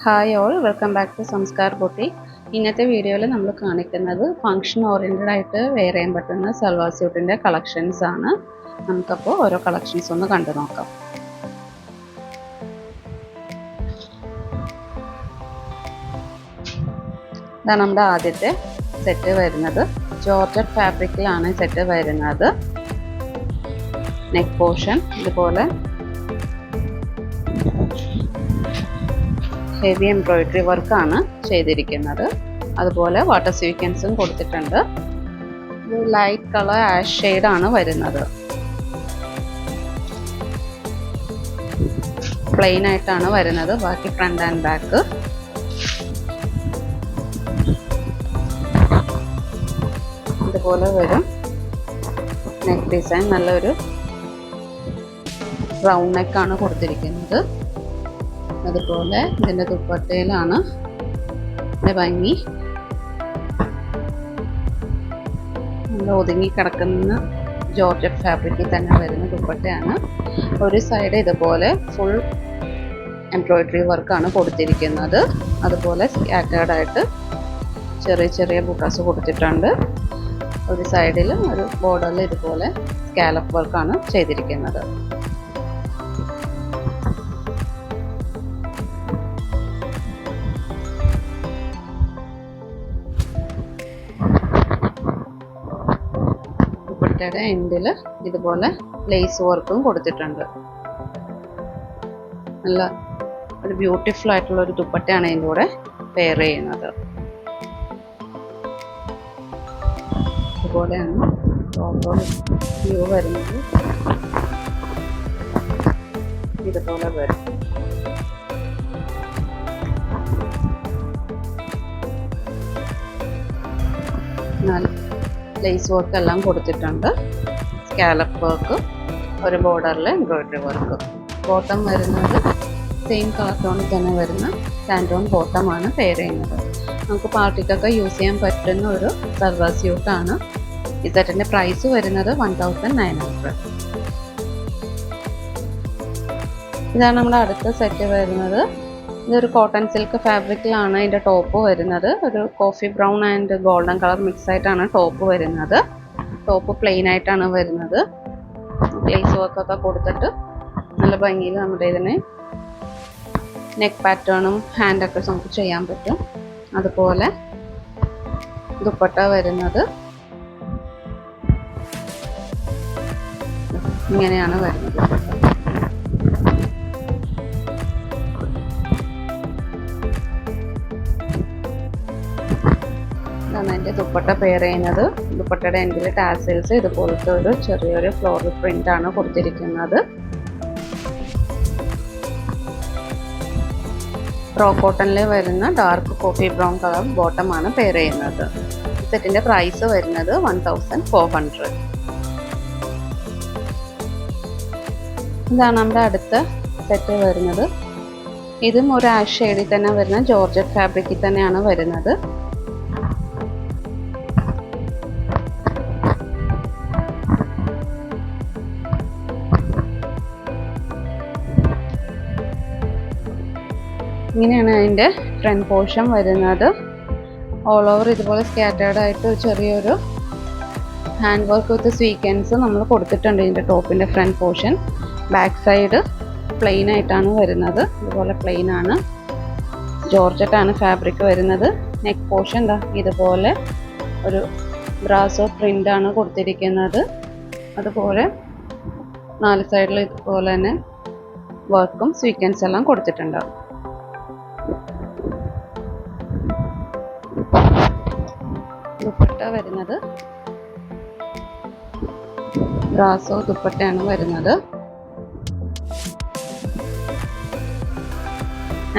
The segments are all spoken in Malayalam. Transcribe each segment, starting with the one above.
Hi all, welcome back to Sanskar boutique. ഇന്നത്തെ വീഡിയോയിൽ നമ്മൾ കാണിക്കുന്നത് ഫങ്ഷൻ ഓറിയൻറ്റഡ് ആയിട്ട് വെയർ ചെയ്യാൻ പറ്റുന്ന സൽവാർ സ്യൂട്ടിൻ്റെ കളക്ഷൻസ് ആണ്. നമുക്കപ്പോൾ ഓരോ കളക്ഷൻസ് ഒന്ന് കണ്ടു നോക്കാം. ഇതാണ് നമ്മുടെ ആദ്യത്തെ സെറ്റ് വരുന്നത്. ജോർജറ്റ് ഫാബ്രിക്കിലാണ് സെറ്റ് വരുന്നത്. നെക്ക് പോർഷൻ ഇതുപോലെ ഹെവി എംബ്രോയിഡറി വർക്കാണ് ചെയ്തിരിക്കുന്നത്. അതുപോലെ വാട്ടർ സ്വീക്വൻസും കൊടുത്തിട്ടുണ്ട്. ഇത് ലൈറ്റ് കളർ ആഷ് ഷെയ്ഡാണ് വരുന്നത്. പ്ലെയിൻ ആയിട്ടാണ് വരുന്നത്. ബാക്കി ഫ്രണ്ട് ആൻഡ് ബാക്ക്. ഇതുപോലെ വരും നെക്ക് ഡിസൈൻ. നല്ലൊരു റൗണ്ട് നെക്കാണ് കൊടുത്തിരിക്കുന്നത്. അതുപോലെ ഇതിൻ്റെ ദുപ്പട്ടയിലാണ് ഭംഗി. ഒതുങ്ങി കിടക്കുന്ന ജോർജറ്റ് ഫാബ്രിക്കിൽ തന്നെ വരുന്ന ദുപ്പട്ടയാണ്. ഒരു സൈഡ് ഇതുപോലെ ഫുൾ എംബ്രോയിഡറി വർക്കാണ് കൊടുത്തിരിക്കുന്നത്. അതുപോലെ സ്കാറ്റേർഡ് ആയിട്ട് ചെറിയ ചെറിയ ബുട്ടാസ് കൊടുത്തിട്ടുണ്ട്. ഒരു സൈഡിൽ ഒരു ബോർഡറിൽ ഇതുപോലെ സ്കാലപ്പ് വർക്കാണ് ചെയ്തിരിക്കുന്നത്. ദുപ്പട്ടയുടെ എൻഡിൽ ഇതുപോലെ ലേസ് വർക്കും കൊടുത്തിട്ടുണ്ട്. നല്ല ഒരു ബ്യൂട്ടിഫുൾ ആയിട്ടുള്ള ഒരു ദുപ്പട്ടയാണ് ഇതിൻ്റെ കൂടെ പെയർ ചെയ്യുന്നത്. ഇതുപോലെയാണ് ഓവറോൾ വ്യൂ വരുന്നത്. ഇതുപോലെ വരും. ലേസ് വർക്ക് എല്ലാം കൊടുത്തിട്ടുണ്ട്. സ്കാലപ്പ് വർക്ക്, ഒരു ബോർഡറിൽ എംബ്രോയിഡറി വർക്ക്. ബോട്ടം വരുന്നത് സെയിം കളർ ടോണിൽ തന്നെ വരുന്ന സാൻഡോൺ ബോട്ടമാണ് പെയർ ചെയ്യുന്നത്. നമുക്ക് പാർട്ടിക്കൊക്കെ യൂസ് ചെയ്യാൻ പറ്റുന്ന ഒരു സൽവാർ സ്യൂട്ടാണ്. ഈ സെറ്റിൻ്റെ പ്രൈസ് വരുന്നത് 1900. ഇതാണ് നമ്മുടെ അടുത്ത സെറ്റ് വരുന്നത്. ഇതൊരു കോട്ടൺ സിൽക്ക് ഫാബ്രിക്കിലാണ് ഇതിൻ്റെ ടോപ്പ് വരുന്നത്. ഒരു coffee brown and golden colour mix ആയിട്ടാണ് ടോപ്പ് വരുന്നത്. ടോപ്പ് പ്ലെയിൻ ആയിട്ടാണ് വരുന്നത്. ലേസ് വർക്കൊക്കെ കൊടുത്തിട്ട് നല്ല ഭംഗിയിൽ നമ്മുടെ ഇതിനെ നെക്ക് പാറ്റേണും ഹാൻഡൊക്കെ നമുക്ക് ചെയ്യാൻ പറ്റും. അതുപോലെ ദുപ്പട്ട വരുന്നത് ഇങ്ങനെയാണ് വരുന്നത്. അതിൻ്റെ ദുപ്പട്ട പെയർ ചെയ്യുന്നത്. ദുപ്പട്ടയുടെ എൻഡിൽ ടാസൽസ് ഇതുപോലത്തെ ഒരു ചെറിയൊരു ഫ്ലോറൽ പ്രിന്റ് ആണ് കൊടുത്തിരിക്കുന്നത്. റോ കോട്ടണിൽ വരുന്ന dark coffee brown colour bottom ആണ് പെയർ ചെയ്യുന്നത്. സെറ്റിന്റെ പ്രൈസ് വരുന്നത് 1400. ഇതാണ് നമ്മുടെ അടുത്ത സെറ്റ് വരുന്നത്. ഇതും ഒരു ആഷ് ഷെയ്ഡിൽ തന്നെ വരുന്ന ജോർജറ്റ് ഫാബ്രിക്കിൽ തന്നെയാണ് വരുന്നത്. ഇങ്ങനെയാണ് അതിൻ്റെ ഫ്രണ്ട് പോർഷൻ വരുന്നത്. ഓൾ ഓവർ ഇതുപോലെ സ്കാറ്റേർഡ് ആയിട്ട് ചെറിയൊരു ഹാൻഡ് വർക്ക് വിത്ത് സ്വീക്വൻസ് നമ്മൾ കൊടുത്തിട്ടുണ്ട് ഇതിൻ്റെ ടോപ്പിൻ്റെ front portion. Back side plain ആയിട്ടാണ് വരുന്നത്. ഇതുപോലെ പ്ലെയിൻ ആണ്. ജോർജറ്റാണ് ഫാബ്രിക് വരുന്നത്. നെക്ക് പോർഷൻ ഇതുപോലെ ഒരു ബ്രാസോ പ്രിൻ്റ് ആണ് കൊടുത്തിരിക്കുന്നത്. അതുപോലെ 4 സൈഡിൽ ഇതുപോലെ തന്നെ വർക്കും സ്വീക്വൻസ് എല്ലാം കൊടുത്തിട്ടുണ്ട്. ദുപ്പട്ട വരുന്നത് ബ്രാസോ ദുപ്പട്ടയാണ് വരുന്നത്.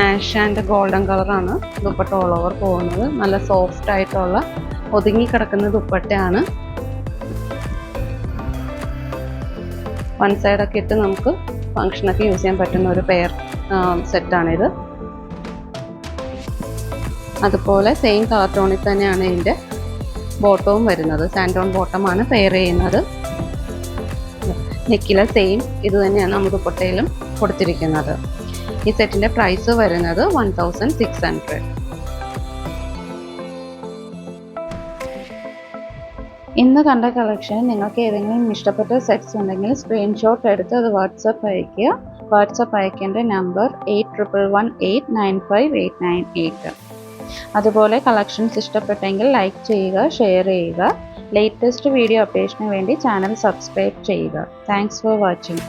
ആഷ് ആൻഡ് ഗോൾഡൻ കളറാണ് ദുപ്പട്ട ഓൾ ഓവർ പോകുന്നത്. നല്ല സോഫ്റ്റ് ആയിട്ടുള്ള ഒതുങ്ങി കിടക്കുന്ന ദുപ്പട്ടയാണ്. വൺ സൈഡൊക്കെ ഇട്ട് നമുക്ക് ഫങ്ഷനൊക്കെ യൂസ് ചെയ്യാൻ പറ്റുന്ന ഒരു പെയർ സെറ്റാണിത്. അതുപോലെ സെയിം കളർ ടോണിൽ തന്നെയാണ് ഇതിൻ്റെ ബോട്ടവും വരുന്നത്. സാൻഡോൺ ബോട്ടമാണ് പെയർ ചെയ്യുന്നത്. നെക്കിലെ സെയിം ഇത് തന്നെയാണ് നമ്മൾ ദുപ്പട്ടയിലും കൊടുത്തിരിക്കുന്നത്. ഈ സെറ്റിൻ്റെ പ്രൈസ് വരുന്നത് 1600. ഇന്ന് കണ്ട കളക്ഷൻ നിങ്ങൾക്ക് ഏതെങ്കിലും ഇഷ്ടപ്പെട്ട സെറ്റ്സ് ഉണ്ടെങ്കിൽ സ്ക്രീൻഷോട്ട് എടുത്ത് അത് വാട്സപ്പ് അയയ്ക്കുക. വാട്സപ്പ് അയക്കേണ്ട നമ്പർ 8118958998. അതുപോലെ കളക്ഷൻസ് ഇഷ്ടപ്പെട്ടെങ്കിൽ ലൈക്ക് ചെയ്യുക, ഷെയർ ചെയ്യുക. ലേറ്റസ്റ്റ് വീഡിയോ അപ്ഡേഷന് വേണ്ടി ചാനൽ സബ്സ്ക്രൈബ് ചെയ്യുക. Thanks for watching.